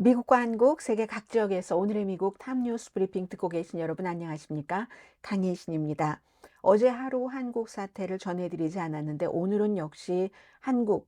미국과 한국, 세계 각 지역에서 오늘의 미국 탑뉴스 브리핑 듣고 계신 여러분 안녕하십니까? 강혜신입니다. 어제 하루 한국 사태를 전해드리지 않았는데 오늘은 역시 한국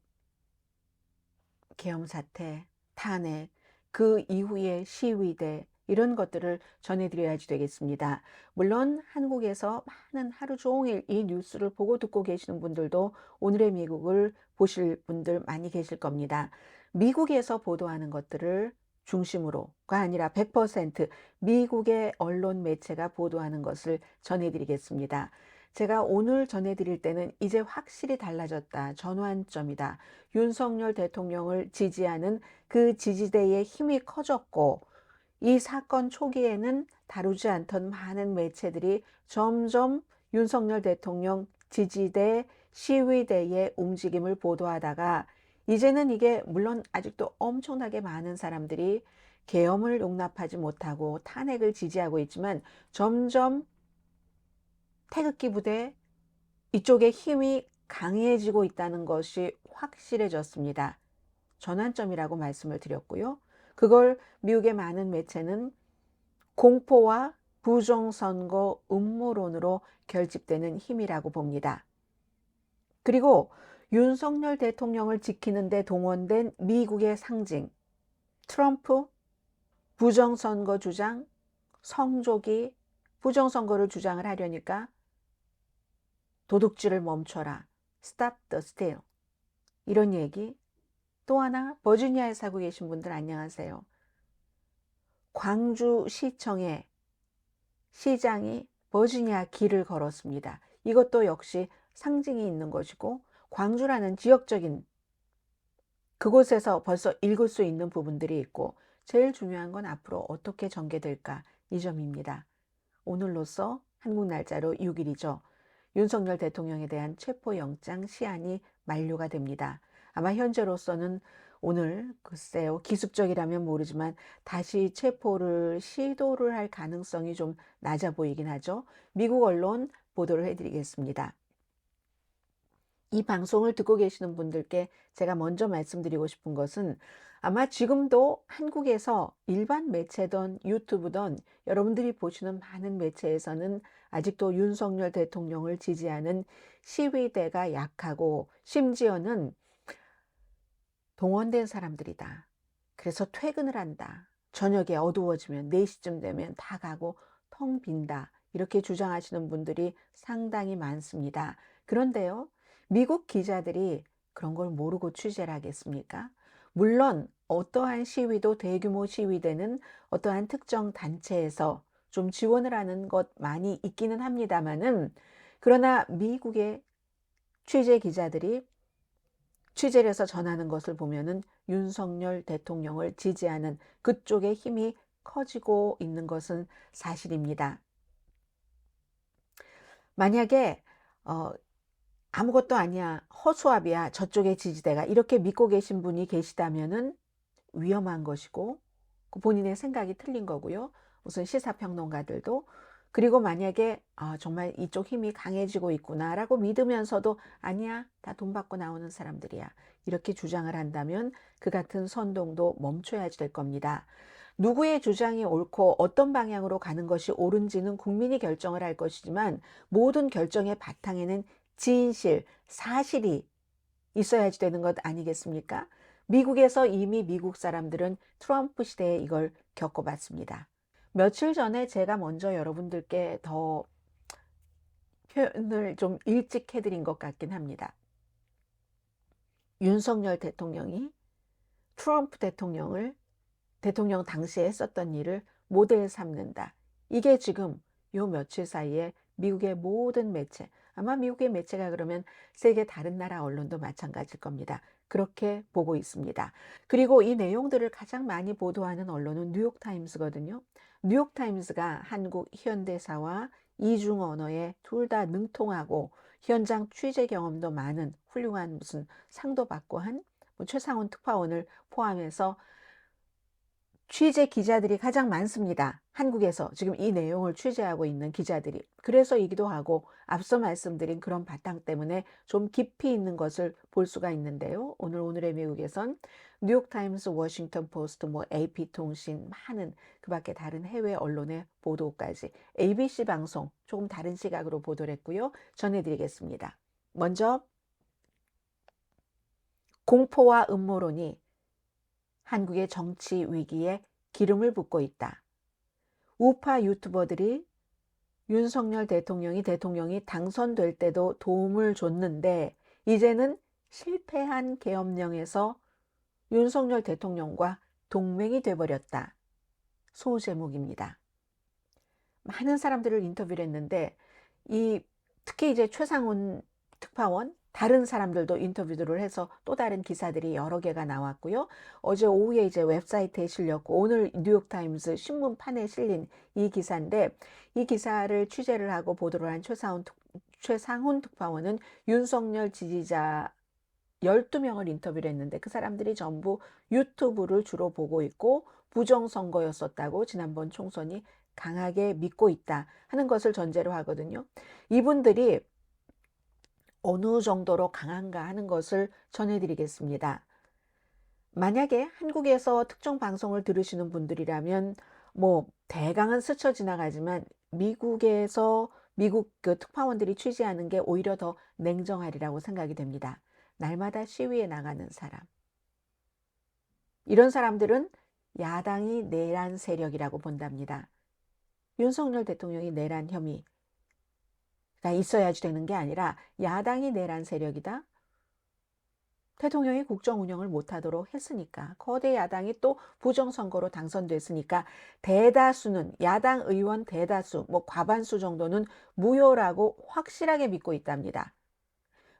계엄 사태, 탄핵, 그 이후의 시위대 이런 것들을 전해드려야지 되겠습니다. 물론 한국에서 많은 하루 종일 이 뉴스를 보고 듣고 계시는 분들도 오늘의 미국을 보실 분들 많이 계실 겁니다. 미국에서 보도하는 것들을 중심으로가 아니라 100% 미국의 언론 매체가 보도하는 것을 전해드리겠습니다. 제가 오늘 전해드릴 때는 이제 확실히 달라졌다. 전환점이다. 윤석열 대통령을 지지하는 그 지지대의 힘이 커졌고 이 사건 초기에는 다루지 않던 많은 매체들이 점점 윤석열 대통령 지지대 시위대의 움직임을 보도하다가 이제는 이게 물론 아직도 엄청나게 많은 사람들이 계엄을 용납하지 못하고 탄핵을 지지하고 있지만 점점 태극기 부대 이쪽의 힘이 강해지고 있다는 것이 확실해졌습니다. 전환점이라고 말씀을 드렸고요. 그걸 미국의 많은 매체는 공포와 부정선거 음모론으로 결집되는 힘이라고 봅니다. 그리고 윤석열 대통령을 지키는 데 동원된 미국의 상징, 트럼프 부정선거 주장, 성조기 부정선거를 주장을 하려니까 도둑질을 멈춰라, Stop the steal 이런 얘기. 또 하나 버지니아에 살고 계신 분들 안녕하세요. 광주시청에 시장이 버지니아 길을 걸었습니다. 이것도 역시 상징이 있는 것이고 광주라는 지역적인 그곳에서 벌써 읽을 수 있는 부분들이 있고 제일 중요한 건 앞으로 어떻게 전개될까 이 점입니다. 오늘로써 한국 날짜로 6일이죠. 윤석열 대통령에 대한 체포영장 시한이 만료가 됩니다. 아마 현재로서는 오늘 글쎄요 기습적이라면 모르지만 다시 체포를 시도를 할 가능성이 좀 낮아 보이긴 하죠. 미국 언론 보도를 해드리겠습니다. 이 방송을 듣고 계시는 분들께 제가 먼저 말씀드리고 싶은 것은 아마 지금도 한국에서 일반 매체든 유튜브든 여러분들이 보시는 많은 매체에서는 아직도 윤석열 대통령을 지지하는 시위대가 약하고 심지어는 동원된 사람들이다. 그래서 퇴근을 한다. 저녁에 어두워지면 4시쯤 되면 다 가고 텅 빈다. 이렇게 주장하시는 분들이 상당히 많습니다. 그런데요, 미국 기자들이 그런 걸 모르고 취재를 하겠습니까? 물론 어떠한 시위도 대규모 시위대는 어떠한 특정 단체에서 좀 지원을 하는 것 많이 있기는 합니다만은 그러나 미국의 취재 기자들이 취재를 해서 전하는 것을 보면은 윤석열 대통령을 지지하는 그쪽의 힘이 커지고 있는 것은 사실입니다. 만약에 아무것도 아니야, 허수아비야, 저쪽의 지지대가 이렇게 믿고 계신 분이 계시다면은 위험한 것이고 그 본인의 생각이 틀린 거고요. 무슨 시사평론가들도 그리고 만약에 정말 이쪽 힘이 강해지고 있구나라고 믿으면서도 아니야, 다 돈 받고 나오는 사람들이야. 이렇게 주장을 한다면 그 같은 선동도 멈춰야지 될 겁니다. 누구의 주장이 옳고 어떤 방향으로 가는 것이 옳은지는 국민이 결정을 할 것이지만 모든 결정의 바탕에는 진실, 사실이 있어야지 되는 것 아니겠습니까? 미국에서 이미 미국 사람들은 트럼프 시대에 이걸 겪어봤습니다. 며칠 전에 제가 먼저 여러분들께 더 표현을 좀 일찍 해드린 것 같긴 합니다. 윤석열 대통령이 트럼프 대통령 당시에 했었던 일을 모델 삼는다. 이게 지금 요 며칠 사이에 미국의 모든 매체, 아마 미국의 매체가 그러면 세계 다른 나라 언론도 마찬가지일 겁니다. 그렇게 보고 있습니다. 그리고 이 내용들을 가장 많이 보도하는 언론은 뉴욕타임스거든요. 뉴욕타임스가 한국 현대사와 이중 언어에 둘 다 능통하고 현장 취재 경험도 많은 훌륭한 무슨 상도 받고 한 최상훈 특파원을 포함해서 취재 기자들이 가장 많습니다. 한국에서 지금 이 내용을 취재하고 있는 기자들이. 그래서이기도 하고 앞서 말씀드린 그런 바탕 때문에 좀 깊이 있는 것을 볼 수가 있는데요. 오늘의 미국에선 뉴욕타임스, 워싱턴 포스트, AP통신, 많은 그 밖에 다른 해외 언론의 보도까지 ABC 방송 조금 다른 시각으로 보도를 했고요. 전해드리겠습니다. 먼저 공포와 음모론이 한국의 정치 위기에 기름을 붓고 있다. 우파 유튜버들이 윤석열 대통령이 당선될 때도 도움을 줬는데 이제는 실패한 계엄령에서 윤석열 대통령과 동맹이 돼버렸다. 소제목입니다. 많은 사람들을 인터뷰를 했는데 특히 이제 최상훈 특파원 다른 사람들도 인터뷰들을 해서 또 다른 기사들이 여러 개가 나왔고요. 어제 오후에 이제 웹사이트에 실렸고 오늘 뉴욕타임스 신문판에 실린 이 기사인데 이 기사를 취재를 하고 보도를 한 최상훈 특파원은 윤석열 지지자 12명을 인터뷰를 했는데 그 사람들이 전부 유튜브를 주로 보고 있고 부정선거였었다고 지난번 총선이 강하게 믿고 있다 하는 것을 전제로 하거든요. 이분들이 어느 정도로 강한가 하는 것을 전해드리겠습니다. 만약에 한국에서 특정 방송을 들으시는 분들이라면 대강은 스쳐 지나가지만 미국 그 특파원들이 취재하는 게 오히려 더 냉정하리라고 생각이 됩니다. 날마다 시위에 나가는 사람. 이런 사람들은 야당이 내란 세력이라고 본답니다. 윤석열 대통령이 내란 혐의가 있어야지 되는 게 아니라 야당이 내란 세력이다. 대통령이 국정 운영을 못하도록 했으니까 거대 야당이 또 부정선거로 당선됐으니까 대다수는 야당 의원 대다수 과반수 정도는 무효라고 확실하게 믿고 있답니다.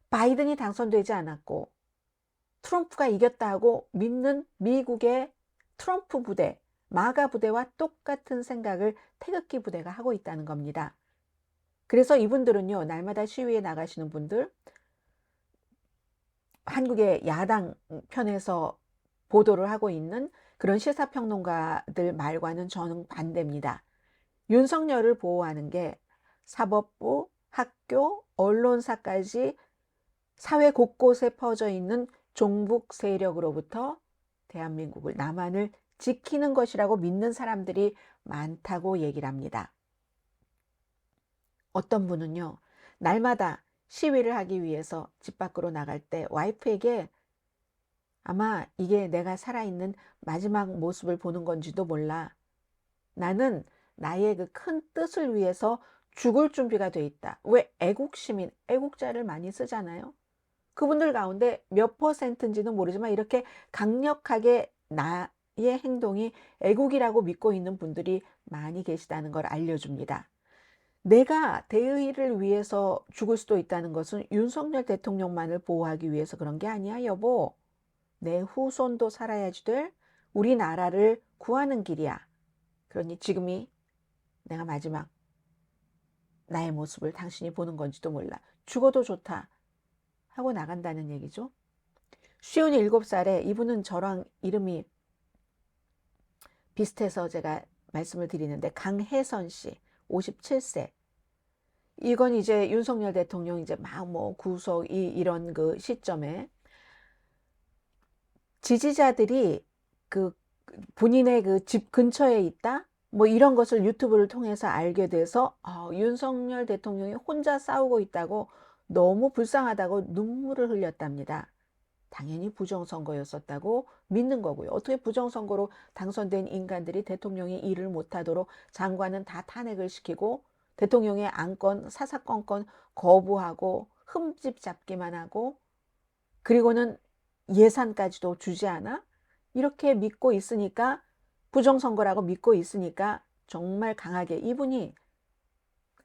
바이든이 당선되지 않았고 트럼프가 이겼다고 믿는 미국의 트럼프 부대, 마가 부대와 똑같은 생각을 태극기 부대가 하고 있다는 겁니다. 그래서 이분들은요, 날마다 시위에 나가시는 분들, 한국의 야당 편에서 보도를 하고 있는 그런 시사평론가들 말과는 저는 반대입니다. 윤석열을 보호하는 게 사법부, 학교, 언론사까지 사회 곳곳에 퍼져 있는 종북 세력으로부터 대한민국을, 남한을 지키는 것이라고 믿는 사람들이 많다고 얘기를 합니다. 어떤 분은요, 날마다 시위를 하기 위해서 집 밖으로 나갈 때 와이프에게 아마 이게 내가 살아있는 마지막 모습을 보는 건지도 몰라. 나는 나의 그 큰 뜻을 위해서 죽을 준비가 돼 있다. 왜 애국시민, 애국자를 많이 쓰잖아요. 그분들 가운데 몇 %인지는 모르지만 이렇게 강력하게 나의 행동이 애국이라고 믿고 있는 분들이 많이 계시다는 걸 알려줍니다. 내가 대의를 위해서 죽을 수도 있다는 것은 윤석열 대통령만을 보호하기 위해서 그런 게 아니야, 여보. 내 후손도 살아야지 될 우리나라를 구하는 길이야. 그러니 지금이 내가 마지막 나의 모습을 당신이 보는 건지도 몰라. 죽어도 좋다 하고 나간다는 얘기죠. 57살에 이분은 저랑 이름이 비슷해서 제가 말씀을 드리는데 강혜선 씨 57세. 이건 이제 윤석열 대통령 이제 막 구속 이런 그 시점에 지지자들이 그 본인의 그 집 근처에 있다 이런 것을 유튜브를 통해서 알게 돼서 윤석열 대통령이 혼자 싸우고 있다고 너무 불쌍하다고 눈물을 흘렸답니다. 당연히 부정선거였었다고 믿는 거고요. 어떻게 부정선거로 당선된 인간들이 대통령이 일을 못하도록 장관은 다 탄핵을 시키고 대통령의 안건 사사건건 거부하고 흠집 잡기만 하고 그리고는 예산까지도 주지 않아? 이렇게 믿고 있으니까 부정선거라고 믿고 있으니까 정말 강하게 이분이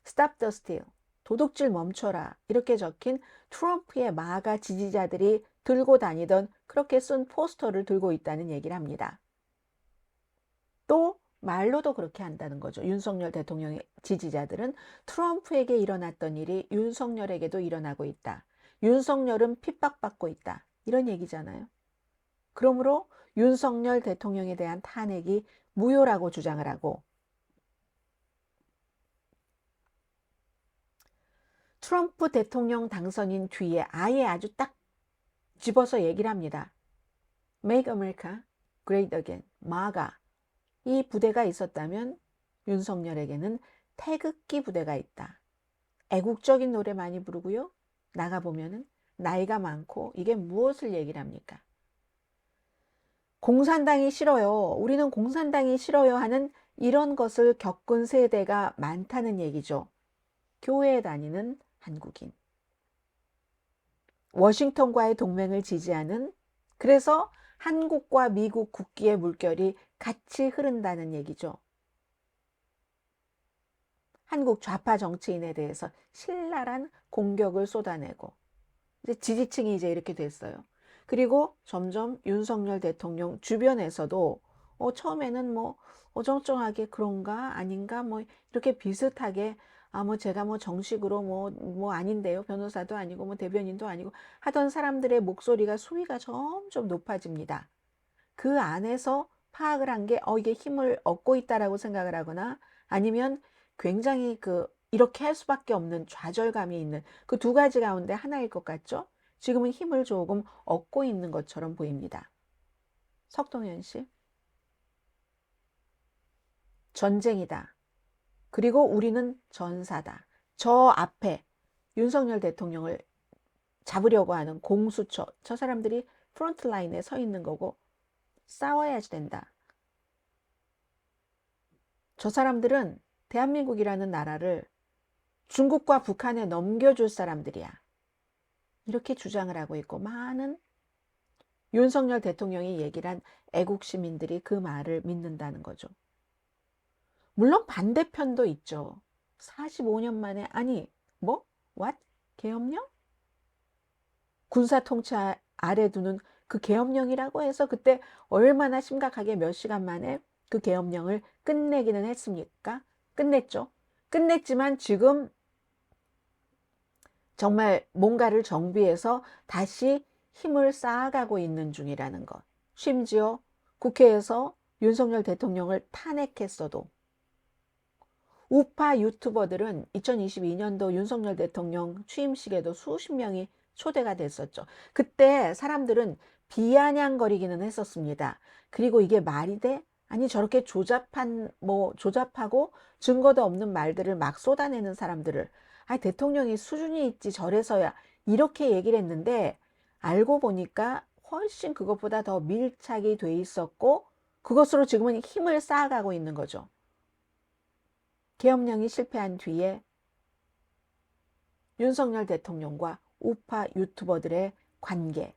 Stop the steal, 도둑질 멈춰라 이렇게 적힌 트럼프의 마가 지지자들이 들고 다니던 그렇게 쓴 포스터를 들고 있다는 얘기를 합니다. 또 말로도 그렇게 한다는 거죠. 윤석열 대통령의 지지자들은 트럼프에게 일어났던 일이 윤석열에게도 일어나고 있다. 윤석열은 핍박받고 있다. 이런 얘기잖아요. 그러므로 윤석열 대통령에 대한 탄핵이 무효라고 주장을 하고, 트럼프 대통령 당선인 뒤에 아예 아주 딱 집어서 얘기를 합니다. Make America Great Again, 마가. 이 부대가 있었다면 윤석열에게는 태극기 부대가 있다. 애국적인 노래 많이 부르고요. 나가보면은 나이가 많고, 이게 무엇을 얘기를 합니까? 공산당이 싫어요. 우리는 공산당이 싫어요 하는 이런 것을 겪은 세대가 많다는 얘기죠. 교회에 다니는 한국인. 워싱턴과의 동맹을 지지하는, 그래서 한국과 미국 국기의 물결이 같이 흐른다는 얘기죠. 한국 좌파 정치인에 대해서 신랄한 공격을 쏟아내고, 이제 지지층이 이제 이렇게 됐어요. 그리고 점점 윤석열 대통령 주변에서도 처음에는 뭐 어정쩡하게 그런가 아닌가 뭐 이렇게 비슷하게 뭐 제가 뭐 정식으로 뭐 아닌데요, 변호사도 아니고 뭐 대변인도 아니고 하던 사람들의 목소리가 수위가 점점 높아집니다. 그 안에서 파악을 한 게 이게 힘을 얻고 있다라고 생각을 하거나, 아니면 굉장히 이렇게 할 수밖에 없는 좌절감이 있는 그 두 가지 가운데 하나일 것 같죠? 지금은 힘을 조금 얻고 있는 것처럼 보입니다. 석동현 씨, 전쟁이다. 그리고 우리는 전사다. 저 앞에 윤석열 대통령을 잡으려고 하는 공수처, 저 사람들이 프론트 라인에 서 있는 거고 싸워야지 된다. 저 사람들은 대한민국이라는 나라를 중국과 북한에 넘겨줄 사람들이야. 이렇게 주장을 하고 있고, 많은 윤석열 대통령이 얘기를 한 애국 시민들이 그 말을 믿는다는 거죠. 물론 반대편도 있죠. 45년 만에 뭐? What? 계엄령? 군사 통치 아래 두는 그 계엄령이라고 해서 그때 얼마나 심각하게 몇 시간 만에 그 계엄령을 끝내기는 했습니까? 끝냈죠. 끝냈지만 지금 정말 뭔가를 정비해서 다시 힘을 쌓아가고 있는 중이라는 것. 심지어 국회에서 윤석열 대통령을 탄핵했어도 우파 유튜버들은 2022년도 윤석열 대통령 취임식에도 수십 명이 초대가 됐었죠. 그때 사람들은 비아냥거리기는 했었습니다. 그리고 이게 말이 돼? 아니 저렇게 조잡하고 증거도 없는 말들을 막 쏟아내는 사람들을 대통령이 수준이 있지 저래서야, 이렇게 얘기를 했는데, 알고 보니까 훨씬 그것보다 더 밀착이 돼 있었고 그것으로 지금은 힘을 쌓아가고 있는 거죠. 계엄령이 실패한 뒤에 윤석열 대통령과 우파 유튜버들의 관계,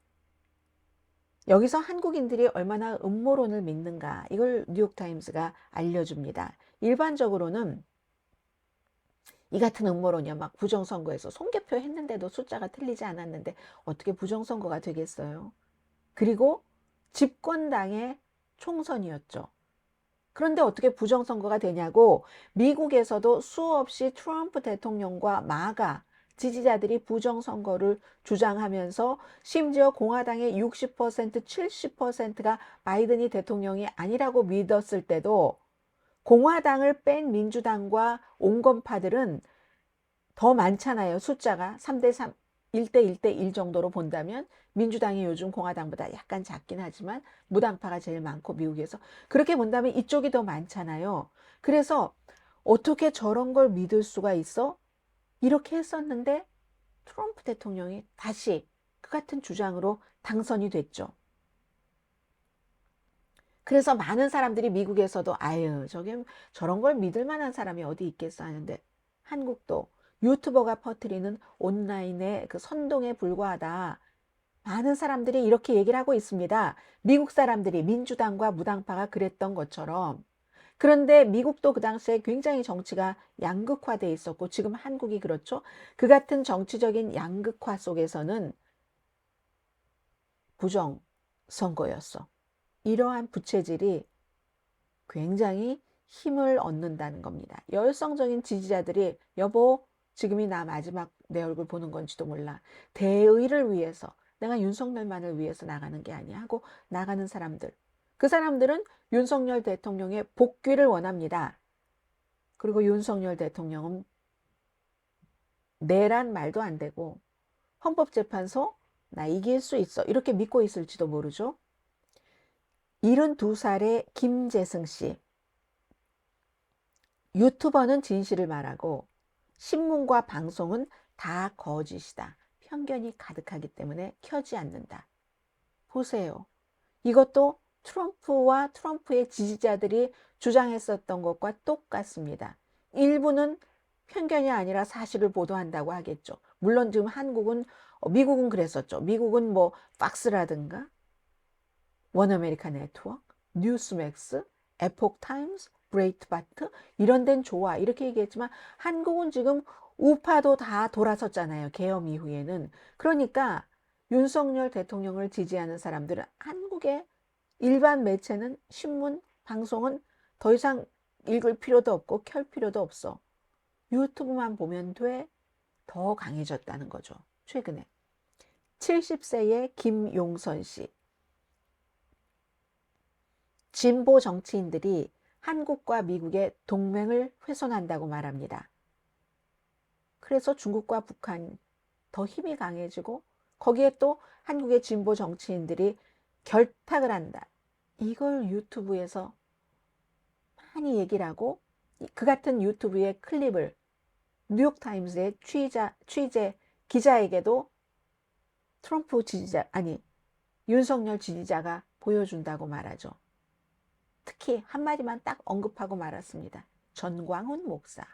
여기서 한국인들이 얼마나 음모론을 믿는가, 이걸 뉴욕타임스가 알려줍니다. 일반적으로는 이 같은 음모론이야. 막 부정선거에서 송개표 했는데도 숫자가 틀리지 않았는데 어떻게 부정선거가 되겠어요? 그리고 집권당의 총선이었죠. 그런데 어떻게 부정선거가 되냐고, 미국에서도 수없이 트럼프 대통령과 마가 지지자들이 부정선거를 주장하면서 심지어 공화당의 60%, 70%가 바이든이 대통령이 아니라고 믿었을 때도 공화당을 뺀 민주당과 온건파들은 더 많잖아요. 숫자가 3대3, 1대1대1 정도로 본다면 민주당이 요즘 공화당보다 약간 작긴 하지만 무당파가 제일 많고, 미국에서 그렇게 본다면 이쪽이 더 많잖아요. 그래서 어떻게 저런 걸 믿을 수가 있어? 이렇게 했었는데 트럼프 대통령이 다시 그 같은 주장으로 당선이 됐죠. 그래서 많은 사람들이 미국에서도 저런 걸 믿을 만한 사람이 어디 있겠어 하는데, 한국도 유튜버가 퍼뜨리는 온라인의 그 선동에 불과하다. 많은 사람들이 이렇게 얘기를 하고 있습니다. 미국 사람들이 민주당과 무당파가 그랬던 것처럼. 그런데 미국도 그 당시에 굉장히 정치가 양극화돼 있었고, 지금 한국이 그렇죠. 그 같은 정치적인 양극화 속에서는 부정 선거였어. 이러한 부채질이 굉장히 힘을 얻는다는 겁니다. 열성적인 지지자들이 여보, 지금이 나 마지막 내 얼굴 보는 건지도 몰라. 대의를 위해서 내가 윤석열만을 위해서 나가는 게 아니야 하고 나가는 사람들. 그 사람들은 윤석열 대통령의 복귀를 원합니다. 그리고 윤석열 대통령은 내란 말도 안 되고 헌법재판소 나 이길 수 있어 이렇게 믿고 있을지도 모르죠. 72살의 김재승 씨. 유튜버는 진실을 말하고 신문과 방송은 다 거짓이다. 편견이 가득하기 때문에 켜지 않는다. 보세요. 이것도 트럼프와 트럼프의 지지자들이 주장했었던 것과 똑같습니다. 일부는 편견이 아니라 사실을 보도한다고 하겠죠. 물론 지금 미국은 그랬었죠. 미국은 뭐 팍스라든가 원아메리카 네트워크, 뉴스맥스, 에폭 타임스, 브레이트바트 이런 데는 좋아 이렇게 얘기했지만 한국은 지금 우파도 다 돌아섰잖아요. 계엄 이후에는. 그러니까 윤석열 대통령을 지지하는 사람들은 한국의 일반 매체는 신문, 방송은 더 이상 읽을 필요도 없고 켤 필요도 없어. 유튜브만 보면 돼. 더 강해졌다는 거죠. 최근에. 70세의 김용선 씨. 진보 정치인들이 한국과 미국의 동맹을 훼손한다고 말합니다. 그래서 중국과 북한 더 힘이 강해지고 거기에 또 한국의 진보 정치인들이 결탁을 한다. 이걸 유튜브에서 많이 얘기를 하고 그 같은 유튜브의 클립을 뉴욕타임스의 취재 기자에게도 트럼프 지지자 윤석열 지지자가 보여준다고 말하죠. 특히 한마디만 딱 언급하고 말았습니다. 전광훈 목사.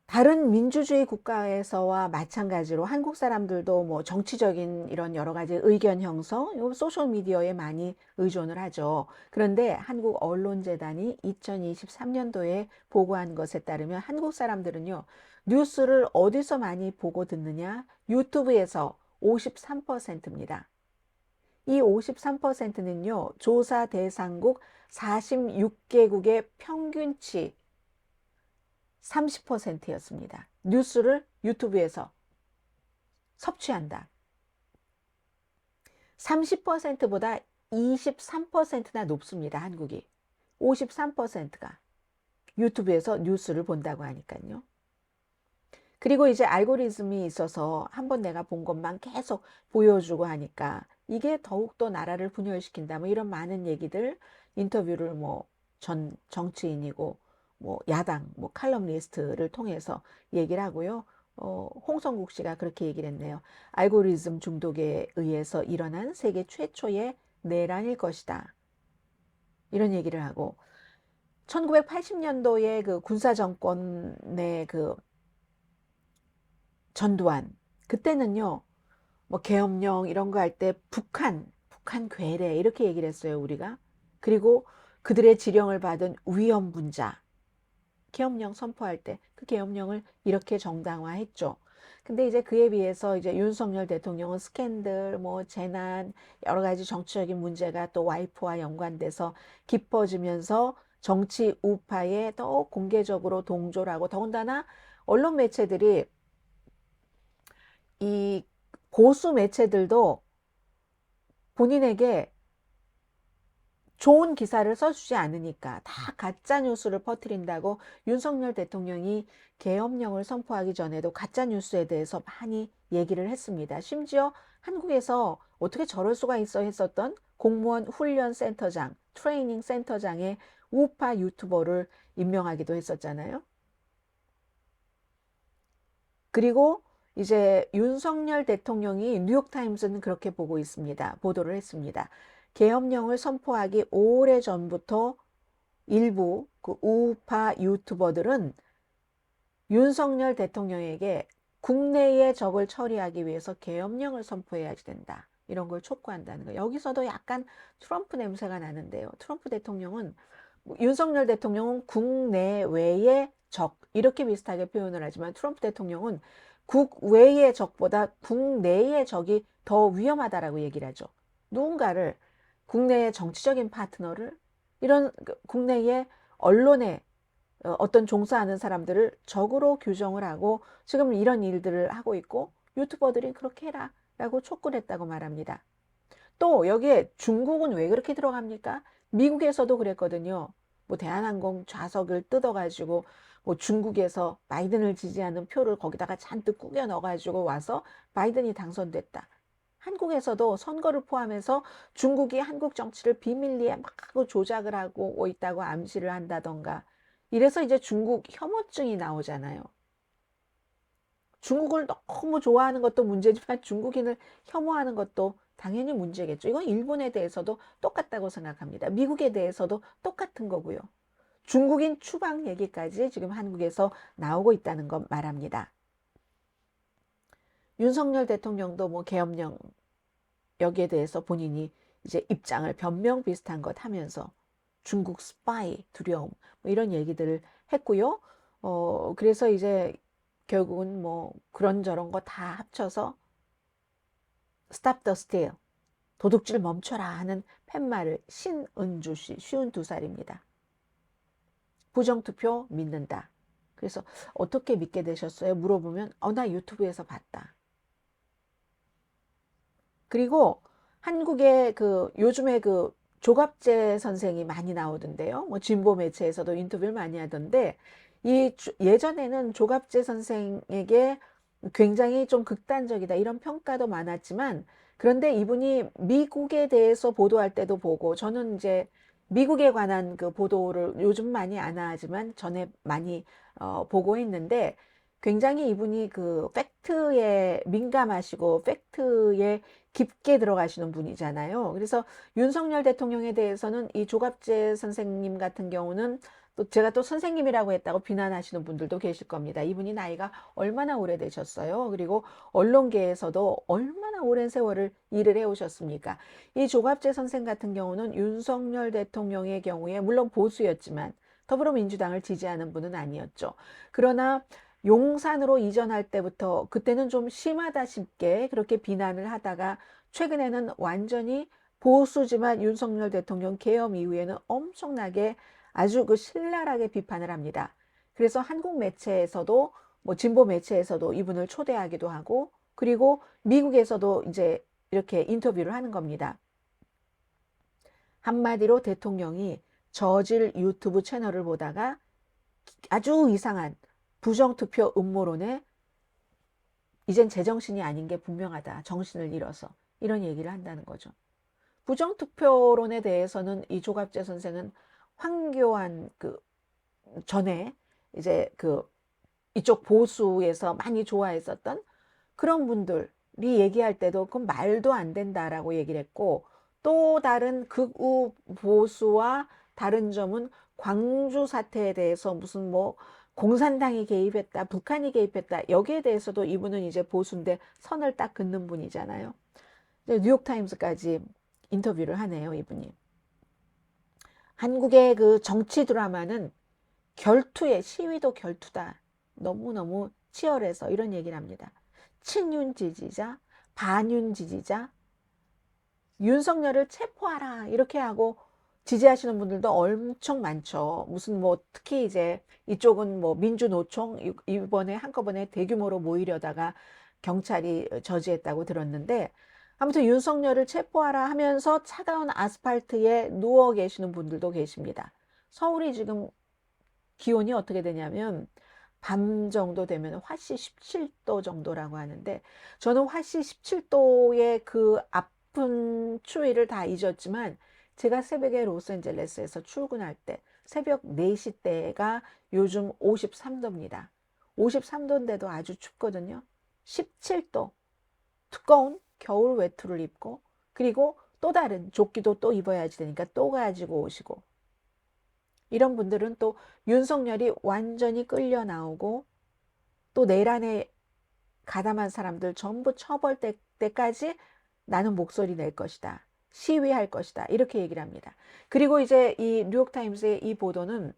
다른 민주주의 국가에서와 마찬가지로 한국 사람들도 뭐 정치적인 이런 여러 가지 의견 형성, 소셜미디어에 많이 의존을 하죠. 그런데 한국 언론재단이 2023년도에 보고한 것에 따르면 한국 사람들은요, 뉴스를 어디서 많이 보고 듣느냐? 유튜브에서 53%입니다. 이 53%는요, 조사 대상국 46개국의 평균치 30%였습니다. 뉴스를 유튜브에서 섭취한다. 30%보다 23%나 높습니다. 한국이. 53%가 유튜브에서 뉴스를 본다고 하니까요. 그리고 이제 알고리즘이 있어서 한번 내가 본 것만 계속 보여주고 하니까 이게 더욱더 나라를 분열시킨다. 뭐 이런 많은 얘기들, 인터뷰를 뭐 전 정치인이고 뭐 야당, 뭐 칼럼니스트를 통해서 얘기를 하고요. 홍성국 씨가 그렇게 얘기를 했네요. 알고리즘 중독에 의해서 일어난 세계 최초의 내란일 것이다. 이런 얘기를 하고 1980년도에 그 군사 정권의 그 전두환 그때는요. 뭐 계엄령 이런 거 할 때 북한 괴뢰 이렇게 얘기를 했어요, 우리가. 그리고 그들의 지령을 받은 위험분자 계엄령 선포할 때 그 계엄령을 이렇게 정당화했죠. 근데 이제 그에 비해서 이제 윤석열 대통령은 스캔들, 뭐 재난, 여러 가지 정치적인 문제가 또 와이프와 연관돼서 깊어지면서 정치 우파에 더 공개적으로 동조를 하고 더군다나 언론 매체들이 이 보수 매체들도 본인에게 좋은 기사를 써주지 않으니까 다 가짜 뉴스를 퍼뜨린다고 윤석열 대통령이 계엄령을 선포하기 전에도 가짜 뉴스에 대해서 많이 얘기를 했습니다. 심지어 한국에서 어떻게 저럴 수가 있어 했었던 공무원 훈련 센터장, 트레이닝 센터장의 우파 유튜버를 임명하기도 했었잖아요. 그리고 이제 윤석열 대통령이 뉴욕타임스는 그렇게 보고 있습니다. 보도를 했습니다. 계엄령을 선포하기 오래전부터 일부 그 우파 유튜버들은 윤석열 대통령에게 국내의 적을 처리하기 위해서 계엄령을 선포해야 된다. 이런 걸 촉구한다는 거예요. 여기서도 약간 트럼프 냄새가 나는데요. 트럼프 대통령은 윤석열 대통령은 국내외의 적 이렇게 비슷하게 표현을 하지만 트럼프 대통령은 국외의 적보다 국내의 적이 더 위험하다라고 얘기를 하죠. 누군가를 국내의 정치적인 파트너를 이런 국내의 언론에 어떤 종사하는 사람들을 적으로 규정을 하고 지금 이런 일들을 하고 있고 유튜버들이 그렇게 해라 라고 촉구를 했다고 말합니다. 또 여기에 중국은 왜 그렇게 들어갑니까? 미국에서도 그랬거든요. 뭐 대한항공 좌석을 뜯어가지고 뭐 중국에서 바이든을 지지하는 표를 거기다가 잔뜩 꾸겨 넣어가지고 와서 바이든이 당선됐다. 한국에서도 선거를 포함해서 중국이 한국 정치를 비밀리에 막 조작을 하고 있다고 암시를 한다던가. 이래서 이제 중국 혐오증이 나오잖아요. 중국을 너무 좋아하는 것도 문제지만 중국인을 혐오하는 것도 당연히 문제겠죠. 이건 일본에 대해서도 똑같다고 생각합니다. 미국에 대해서도 똑같은 거고요. 중국인 추방 얘기까지 지금 한국에서 나오고 있다는 것 말합니다. 윤석열 대통령도 뭐 계엄령 여기에 대해서 본인이 이제 입장을 변명 비슷한 것 하면서 중국 스파이 두려움 뭐 이런 얘기들을 했고요. 그래서 이제 결국은 뭐 그런저런 거 다 합쳐서 Stop the steal 도둑질 멈춰라 하는 팻말을 신은주 씨 52살입니다. 부정투표 믿는다. 그래서 어떻게 믿게 되셨어요? 물어보면 나 유튜브에서 봤다. 그리고 한국의 그 요즘에 그 조갑재 선생이 많이 나오던데요. 뭐 진보 매체에서도 인터뷰를 많이 하던데 예전에는 조갑재 선생에게 굉장히 좀 극단적이다 이런 평가도 많았지만 그런데 이분이 미국에 대해서 보도할 때도 보고 저는 이제 미국에 관한 그 보도를 요즘 많이 안 하지만 전에 많이 보고 있는데 굉장히 이분이 그 팩트에 민감하시고 팩트에 깊게 들어가시는 분이잖아요. 그래서 윤석열 대통령에 대해서는 이 조갑재 선생님 같은 경우는 또 제가 또 선생님이라고 했다고 비난하시는 분들도 계실 겁니다. 이분이 나이가 얼마나 오래되셨어요. 그리고 언론계에서도 얼마나 오랜 세월을 일을 해오셨습니까? 이 조갑재 선생 같은 경우는 윤석열 대통령의 경우에 물론 보수였지만 더불어민주당을 지지하는 분은 아니었죠. 그러나 용산으로 이전할 때부터 그때는 좀 심하다 싶게 그렇게 비난을 하다가 최근에는 완전히 보수지만 윤석열 대통령 계엄 이후에는 엄청나게 아주 그 신랄하게 비판을 합니다. 그래서 한국 매체에서도 뭐 진보 매체에서도 이분을 초대하기도 하고 그리고 미국에서도 이제 이렇게 인터뷰를 하는 겁니다. 한마디로 대통령이 저질 유튜브 채널을 보다가 아주 이상한 부정투표 음모론에 이젠 제정신이 아닌 게 분명하다. 정신을 잃어서 이런 얘기를 한다는 거죠. 부정투표론에 대해서는 이 조갑재 선생은 황교안 그 전에 이제 그 이쪽 보수에서 많이 좋아했었던 그런 분들이 얘기할 때도 그건 말도 안 된다라고 얘기를 했고 또 다른 극우 보수와 다른 점은 광주 사태에 대해서 무슨 뭐 공산당이 개입했다, 북한이 개입했다 여기에 대해서도 이분은 이제 보수인데 선을 딱 긋는 분이잖아요. 뉴욕타임스까지 인터뷰를 하네요, 이분이. 한국의 그 정치 드라마는 결투에 시위도 결투다. 너무너무 치열해서 이런 얘기를 합니다. 친윤 지지자, 반윤 지지자, 윤석열을 체포하라 이렇게 하고 지지하시는 분들도 엄청 많죠. 무슨 뭐 특히 이제 이쪽은 뭐 민주노총 이번에 한꺼번에 대규모로 모이려다가 경찰이 저지했다고 들었는데 아무튼 윤석열을 체포하라 하면서 차가운 아스팔트에 누워 계시는 분들도 계십니다. 서울이 지금 기온이 어떻게 되냐면 밤 정도 되면 화씨 17도 정도라고 하는데 저는 화씨 17도의 그 아픈 추위를 다 잊었지만 제가 새벽에 로스앤젤레스에서 출근할 때 새벽 4시 때가 요즘 53도입니다. 53도인데도 아주 춥거든요. 17도 두꺼운 겨울 외투를 입고 그리고 또 다른 조끼도 또 입어야지 되니까 또 가지고 오시고 이런 분들은 또 윤석열이 완전히 끌려 나오고 또 내란에 가담한 사람들 전부 처벌될 때까지 나는 목소리 낼 것이다. 시위할 것이다. 이렇게 얘기를 합니다. 그리고 이제 이 뉴욕타임스의 이 보도는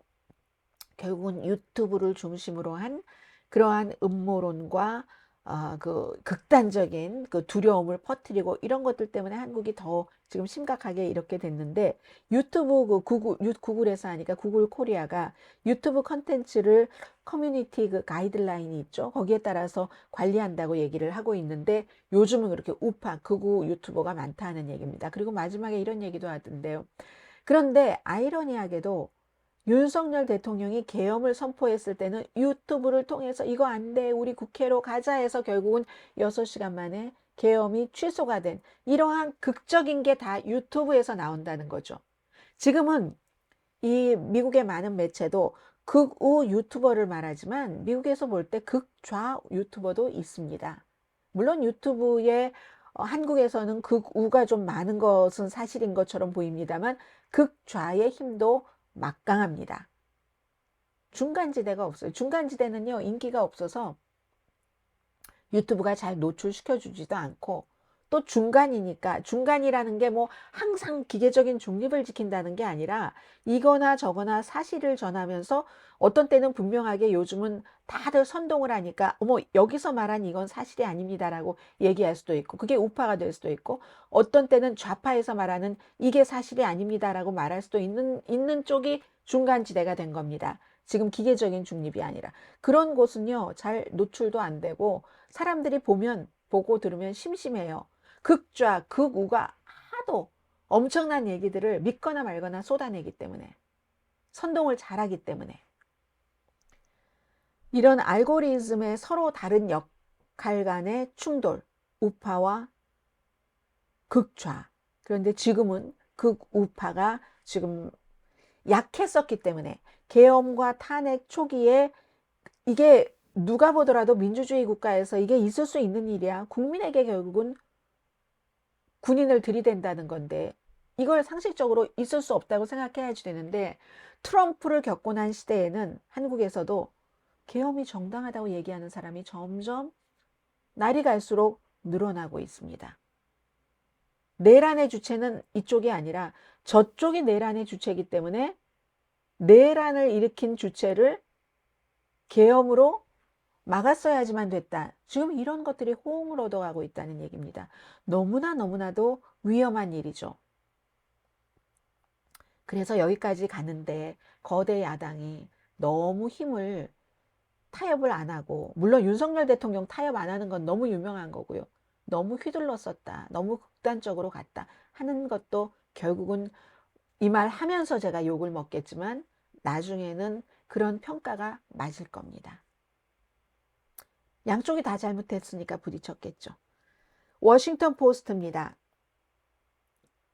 결국은 유튜브를 중심으로 한 그러한 음모론과 그 극단적인 그 두려움을 퍼뜨리고 이런 것들 때문에 한국이 더 지금 심각하게 이렇게 됐는데 유튜브 그 구글에서 하니까 구글 코리아가 유튜브 컨텐츠를 커뮤니티 그 가이드라인이 있죠. 거기에 따라서 관리한다고 얘기를 하고 있는데 요즘은 그렇게 우파 극우 유튜버가 많다는 얘기입니다. 그리고 마지막에 이런 얘기도 하던데요. 그런데 아이러니하게도 윤석열 대통령이 계엄을 선포했을 때는 유튜브를 통해서 이거 안 돼, 우리 국회로 가자 해서 결국은 6시간 만에 계엄이 취소가 된 이러한 극적인 게 다 유튜브에서 나온다는 거죠. 지금은 이 미국의 많은 매체도 극우 유튜버를 말하지만 미국에서 볼 때 극좌 유튜버도 있습니다. 물론 유튜브에 한국에서는 극우가 좀 많은 것은 사실인 것처럼 보입니다만 극좌의 힘도 막강합니다. 중간지대가 없어요. 중간지대는요, 인기가 없어서 유튜브가 잘 노출시켜 주지도 않고 또 중간이니까 중간이라는 게 뭐 항상 기계적인 중립을 지킨다는 게 아니라 이거나 저거나 사실을 전하면서 어떤 때는 분명하게 요즘은 다들 선동을 하니까 어머 여기서 말한 이건 사실이 아닙니다라고 얘기할 수도 있고 그게 우파가 될 수도 있고 어떤 때는 좌파에서 말하는 이게 사실이 아닙니다라고 말할 수도 있는 쪽이 중간지대가 된 겁니다. 지금 기계적인 중립이 아니라 그런 곳은요 잘 노출도 안 되고 사람들이 보고 들으면 심심해요. 극좌, 극우가 하도 엄청난 얘기들을 믿거나 말거나 쏟아내기 때문에 선동을 잘하기 때문에 이런 알고리즘의 서로 다른 역할 간의 충돌, 우파와 극좌. 그런데 지금은 극우파가 지금 약했었기 때문에 계엄과 탄핵 초기에 이게 누가 보더라도 민주주의 국가에서 이게 있을 수 있는 일이야. 국민에게 결국은 군인을 들이댄다는 건데 이걸 상식적으로 있을 수 없다고 생각해야지 되는데 트럼프를 겪고 난 시대에는 한국에서도 계엄이 정당하다고 얘기하는 사람이 점점 날이 갈수록 늘어나고 있습니다. 내란의 주체는 이쪽이 아니라 저쪽이 내란의 주체이기 때문에 내란을 일으킨 주체를 계엄으로 막았어야지만 됐다. 지금 이런 것들이 호응을 얻어가고 있다는 얘기입니다. 너무나도 위험한 일이죠. 그래서 여기까지 가는데 거대 야당이 너무 힘을 타협을 안 하고 물론 윤석열 대통령 타협 안 하는 건 너무 유명한 거고요. 너무 휘둘렀었다. 너무 극단적으로 갔다 하는 것도 결국은 이 말 하면서 제가 욕을 먹겠지만 나중에는 그런 평가가 맞을 겁니다. 양쪽이 다 잘못했으니까 부딪혔겠죠. 워싱턴 포스트입니다.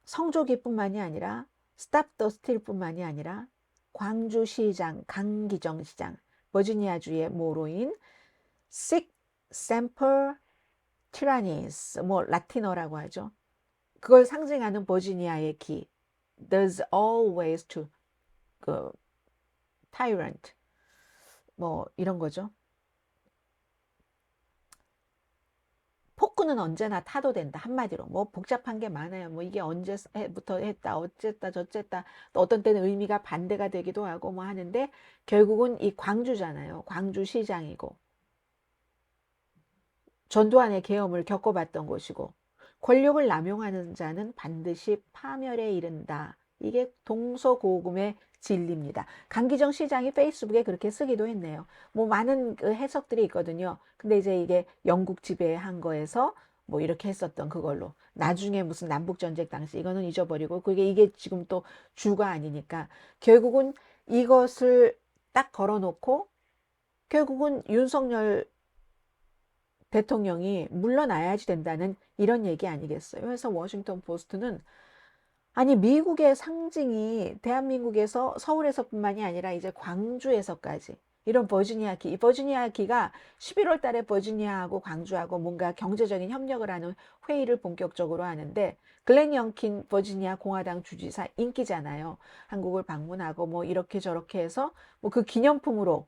성조기뿐만이 아니라 스탑 더 스틸뿐만이 아니라 광주시장, 강기정시장, 버지니아주의 모로인 Sic Semper Tyrannis, 뭐 라틴어라고 하죠. 그걸 상징하는 버지니아의 기 There's always to 그 tyrant 뭐 이런 거죠. 폭군은 언제나 타도 된다. 한마디로 뭐 복잡한 게 많아요. 뭐 이게 언제부터 했다 어쨌다 저쨌다 또 어떤 때는 의미가 반대가 되기도 하고 뭐 하는데 결국은 이 광주잖아요. 광주시장이고 전두환의 계엄을 겪어봤던 곳이고 권력을 남용하는 자는 반드시 파멸에 이른다. 이게 동서고금의 진리입니다. 강기정 시장이 페이스북에 그렇게 쓰기도 했네요. 뭐 많은 그 해석들이 있거든요. 근데 이제 이게 영국 지배한 거에서 뭐 이렇게 했었던 그걸로 나중에 무슨 남북전쟁 당시 이거는 잊어버리고 그게 이게 지금 또 주가 아니니까 결국은 이것을 딱 걸어놓고 결국은 윤석열 대통령이 물러나야지 된다는 이런 얘기 아니겠어요. 그래서 워싱턴 포스트는 아니 미국의 상징이 대한민국에서 서울에서뿐만이 아니라 이제 광주에서까지 이런 버지니아 이 버지니아 기가 11월 달에 버지니아하고 광주하고 뭔가 경제적인 협력을 하는 회의를 본격적으로 하는데 글렌 영킨 버지니아 공화당 주지사 인기잖아요. 한국을 방문하고 뭐 이렇게 저렇게 해서 뭐 그 기념품으로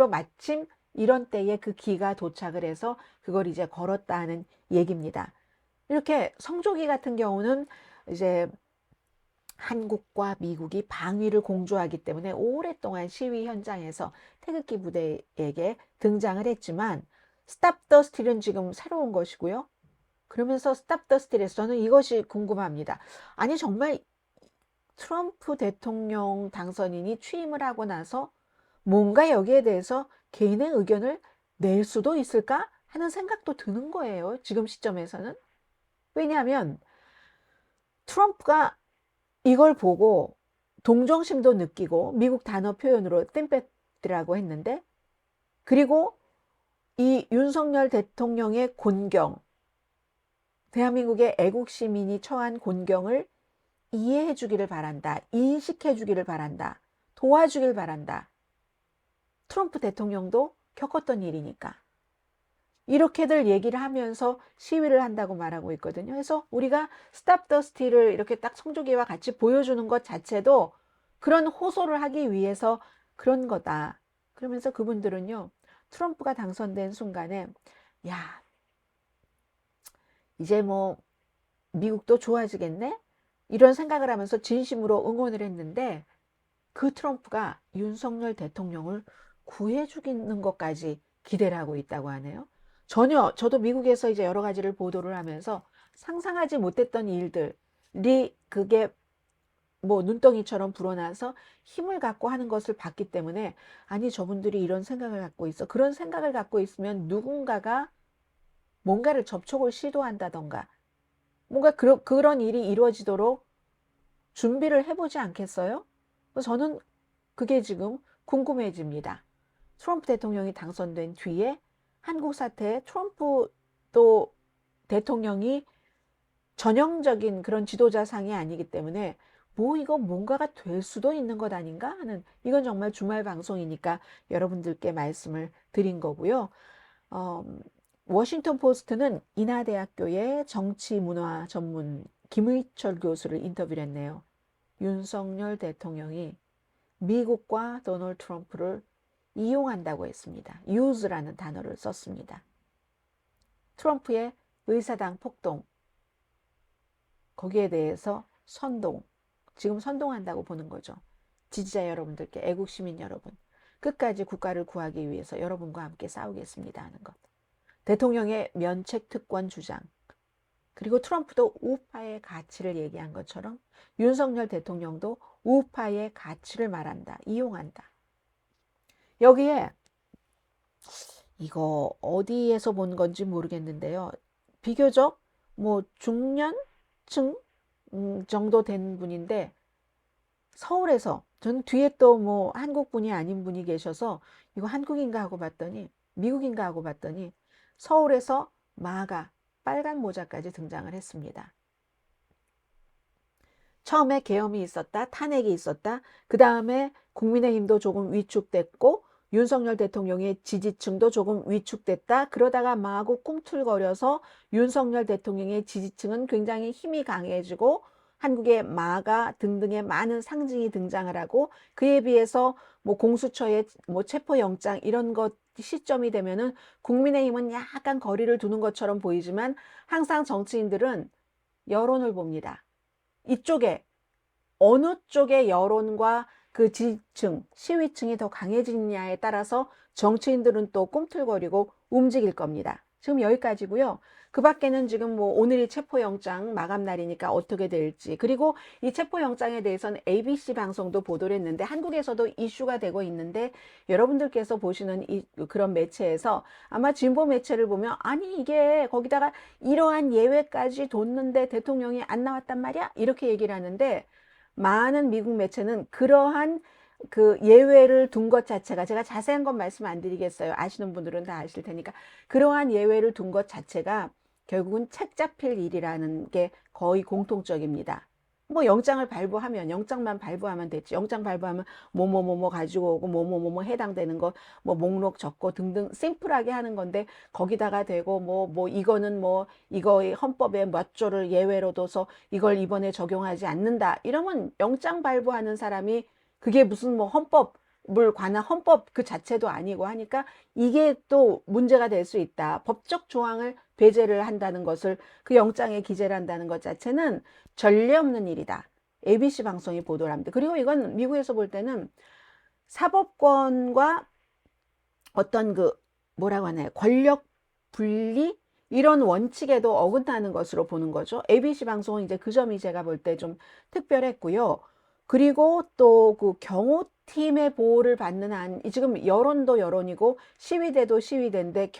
마침 이런 때에 그 기가 도착을 해서 그걸 이제 걸었다 하는 얘기입니다. 이렇게 성조기 같은 경우는 이제 한국과 미국이 방위를 공조하기 때문에 오랫동안 시위 현장에서 태극기 부대에게 등장을 했지만 스탑 더 스틸은 지금 새로운 것이고요. 그러면서 스탑 더 스틸에서 저는 이것이 궁금합니다. 아니 정말 트럼프 대통령 당선인이 취임을 하고 나서 뭔가 여기에 대해서 개인의 의견을 낼 수도 있을까 하는 생각도 드는 거예요. 지금 시점에서는. 왜냐하면 트럼프가 이걸 보고 동정심도 느끼고 미국 단어 표현으로 댐뱃이라고 했는데, 그리고 이 윤석열 대통령의 곤경, 대한민국의 애국 시민이 처한 곤경을 이해해 주기를 바란다. 인식해 주기를 바란다. 도와주길 바란다. 트럼프 대통령도 겪었던 일이니까. 이렇게들 얘기를 하면서 시위를 한다고 말하고 있거든요. 그래서 우리가 스탑 더 스틸을 이렇게 딱 성조기와 같이 보여주는 것 자체도 그런 호소를 하기 위해서 그런 거다. 그러면서 그분들은요, 트럼프가 당선된 순간에 야, 이제 뭐 미국도 좋아지겠네? 이런 생각을 하면서 진심으로 응원을 했는데, 그 트럼프가 윤석열 대통령을 구해 죽이는 것까지 기대를 하고 있다고 하네요. 전혀 저도 미국에서 이제 여러 가지를 보도를 하면서 상상하지 못했던 일들이 그게 뭐 눈덩이처럼 불어나서 힘을 갖고 하는 것을 봤기 때문에, 아니 저분들이 이런 생각을 갖고 있어. 그런 생각을 갖고 있으면 누군가가 뭔가를 접촉을 시도한다던가 뭔가 그런 일이 이루어지도록 준비를 해보지 않겠어요? 저는 그게 지금 궁금해집니다. 트럼프 대통령이 당선된 뒤에 한국 사태에 트럼프 또 대통령이 전형적인 그런 지도자상이 아니기 때문에 뭐 이거 뭔가가 될 수도 있는 것 아닌가 하는, 이건 정말 주말 방송이니까 여러분들께 말씀을 드린 거고요. 어, 워싱턴 포스트는 인하대학교의 정치문화 전문 김의철 교수를 인터뷰를 했네요. 윤석열 대통령이 미국과 도널드 트럼프를 이용한다고 했습니다. use라는 단어를 썼습니다. 트럼프의 의사당 폭동, 거기에 대해서 선동, 지금 선동한다고 보는 거죠. 지지자 여러분들께, 애국 시민 여러분, 끝까지 국가를 구하기 위해서 여러분과 함께 싸우겠습니다 하는 것. 대통령의 면책 특권 주장, 그리고 트럼프도 우파의 가치를 얘기한 것처럼 윤석열 대통령도 우파의 가치를 말한다, 이용한다. 여기에 이거 어디에서 본 건지 모르겠는데요. 비교적 뭐 중년층 정도 된 분인데, 서울에서, 저는 뒤에 또 뭐 한국 분이 아닌 분이 계셔서 이거 한국인가 하고 봤더니 미국인가 하고 봤더니 서울에서 마가 빨간 모자까지 등장을 했습니다. 처음에 계엄이 있었다, 탄핵이 있었다, 그 다음에 국민의힘도 조금 위축됐고 윤석열 대통령의 지지층도 조금 위축됐다. 그러다가 마구 꿈틀거려서 윤석열 대통령의 지지층은 굉장히 힘이 강해지고 한국의 마가 등등의 많은 상징이 등장을 하고, 그에 비해서 뭐 공수처의 뭐 체포영장 이런 것 시점이 되면은 국민의힘은 약간 거리를 두는 것처럼 보이지만 항상 정치인들은 여론을 봅니다. 이쪽에 어느 쪽의 여론과 그 지지층, 시위층이 더 강해지느냐에 따라서 정치인들은 또 꿈틀거리고 움직일 겁니다. 지금 여기까지고요. 그 밖에는 지금 뭐 오늘이 체포영장 마감 날이니까 어떻게 될지, 그리고 이 체포영장에 대해서는 ABC 방송도 보도를 했는데 한국에서도 이슈가 되고 있는데, 여러분들께서 보시는 그런 매체에서 아마 진보 매체를 보면 아니 이게 거기다가 이러한 예외까지 뒀는데 대통령이 안 나왔단 말이야? 이렇게 얘기를 하는데, 많은 미국 매체는 그러한 그 예외를 둔 것 자체가, 제가 자세한 건 말씀 안 드리겠어요. 아시는 분들은 다 아실 테니까. 그러한 예외를 둔 것 자체가 결국은 책 잡힐 일이라는 게 거의 공통적입니다. 뭐 영장을 발부하면, 영장만 발부하면 됐지. 영장 발부하면 뭐뭐뭐뭐 가지고 오고 뭐뭐뭐뭐 해당되는 거 뭐 목록 적고 등등 심플하게 하는 건데, 거기다가 대고 뭐 이거는 뭐 이거 헌법에 몇 조를 예외로 둬서 이걸 이번에 적용하지 않는다 이러면 영장 발부하는 사람이 그게 무슨 뭐 헌법을 관한 헌법 그 자체도 아니고 하니까 이게 또 문제가 될 수 있다. 법적 조항을 배제를 한다는 것을 그 영장에 기재를 한다는 것 자체는 전례 없는 일이다. ABC 방송이 보도를 합니다. 그리고 이건 미국에서 볼 때는 사법권과 어떤 그 뭐라고 하나요? 권력 분리 이런 원칙에도 어긋나는 것으로 보는 거죠. ABC 방송은 이제 그 점이 제가 볼 때 좀 특별했고요. 그리고 또 그 경호팀의 보호를 받는 한, 지금 여론도 여론이고 시위대도 시위대인데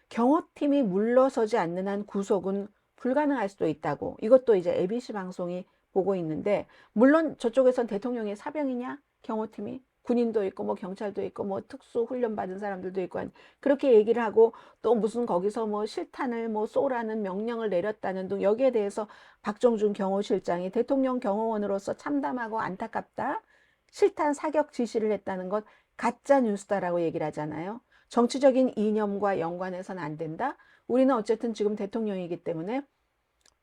경호팀이 물러서지 않는 한 구속은 불가능할 수도 있다고. 이것도 이제 ABC 방송이 보고 있는데, 물론 저쪽에선 대통령이 사병이냐? 경호팀이? 군인도 있고 뭐 경찰도 있고 뭐 특수 훈련 받은 사람들도 있고 그렇게 얘기를 하고, 또 무슨 거기서 뭐 실탄을 뭐 쏘라는 명령을 내렸다는 등, 여기에 대해서 박정준 경호실장이 대통령 경호원으로서 참담하고 안타깝다, 실탄 사격 지시를 했다는 것 가짜 뉴스다라고 얘기를 하잖아요. 정치적인 이념과 연관해서는 안 된다. 우리는 어쨌든 지금 대통령이기 때문에,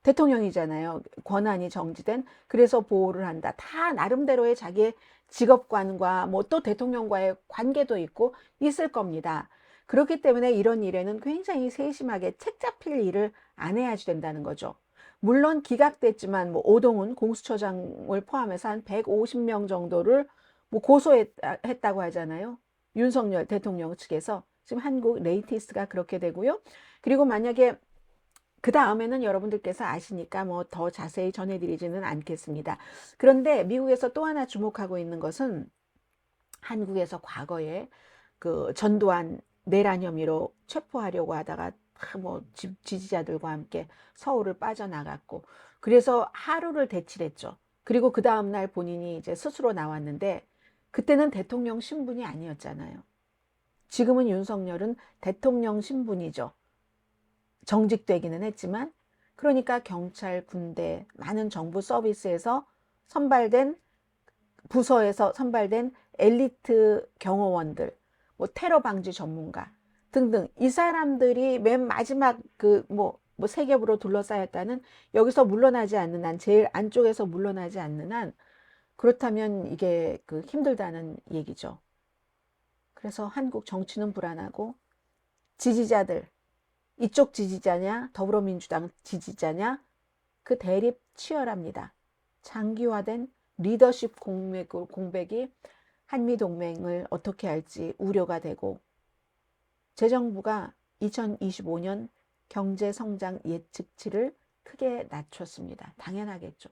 대통령이잖아요. 권한이 정지된. 그래서 보호를 한다. 다 나름대로의 자기의 직업관과 뭐 또 대통령과의 관계도 있고 있을 겁니다. 그렇기 때문에 이런 일에는 굉장히 세심하게 책 잡힐 일을 안 해야지 된다는 거죠. 물론 기각됐지만 뭐 오동훈 공수처장을 포함해서 한 150명 정도를 뭐 고소했다고 하잖아요. 윤석열 대통령 측에서. 지금 한국 레이티스가 그렇게 되고요. 그리고 만약에 그 다음에는 여러분들께서 아시니까 뭐 더 자세히 전해드리지는 않겠습니다. 그런데 미국에서 또 하나 주목하고 있는 것은, 한국에서 과거에 그 전두환 내란 혐의로 체포하려고 하다가 뭐 지지자들과 함께 서울을 빠져나갔고, 그래서 하루를 대치했죠. 그리고 그 다음날 본인이 이제 스스로 나왔는데, 그때는 대통령 신분이 아니었잖아요. 지금은 윤석열은 대통령 신분이죠. 정직되기는 했지만, 그러니까 경찰, 군대, 많은 정부 서비스에서 선발된, 부서에서 선발된 엘리트 경호원들, 뭐 테러 방지 전문가 등등, 이 사람들이 맨 마지막 뭐 세겹으로 둘러싸였다는, 여기서 물러나지 않는 한, 제일 안쪽에서 물러나지 않는 한, 그렇다면 이게 힘들다는 얘기죠. 그래서 한국 정치는 불안하고, 지지자들, 이쪽 지지자냐 더불어민주당 지지자냐, 그 대립 치열합니다. 장기화된 리더십 공백이 한미동맹을 어떻게 할지 우려가 되고, 제 정부가 2025년 경제성장 예측치를 크게 낮췄습니다. 당연하겠죠.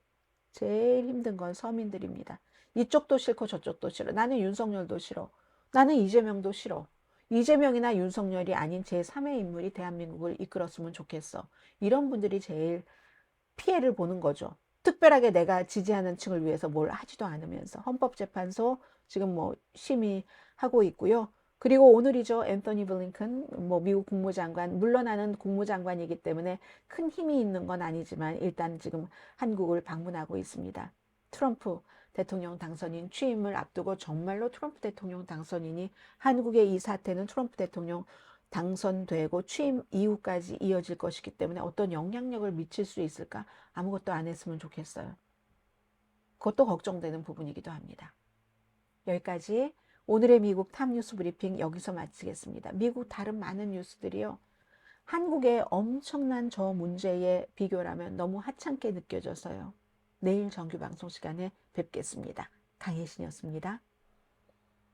제일 힘든 건 서민들입니다. 이쪽도 싫고 저쪽도 싫어. 나는 윤석열도 싫어. 나는 이재명도 싫어. 이재명이나 윤석열이 아닌 제3의 인물이 대한민국을 이끌었으면 좋겠어. 이런 분들이 제일 피해를 보는 거죠. 특별하게 내가 지지하는 층을 위해서 뭘 하지도 않으면서. 헌법재판소 지금 뭐 심의하고 있고요. 그리고 오늘이죠. 앤서니 블링컨 뭐 미국 국무장관, 물러나는 국무장관이기 때문에 큰 힘이 있는 건 아니지만 일단 지금 한국을 방문하고 있습니다. 트럼프 대통령 당선인 취임을 앞두고, 정말로 트럼프 대통령 당선인이, 한국의 이 사태는 트럼프 대통령 당선되고 취임 이후까지 이어질 것이기 때문에 어떤 영향력을 미칠 수 있을까? 아무것도 안 했으면 좋겠어요. 그것도 걱정되는 부분이기도 합니다. 여기까지 오늘의 미국 탑뉴스 브리핑 여기서 마치겠습니다. 미국 다른 많은 뉴스들이요, 한국의 엄청난 저 문제에 비교라면 너무 하찮게 느껴져서요. 내일 정규 방송 시간에 뵙겠습니다. 강혜신이었습니다.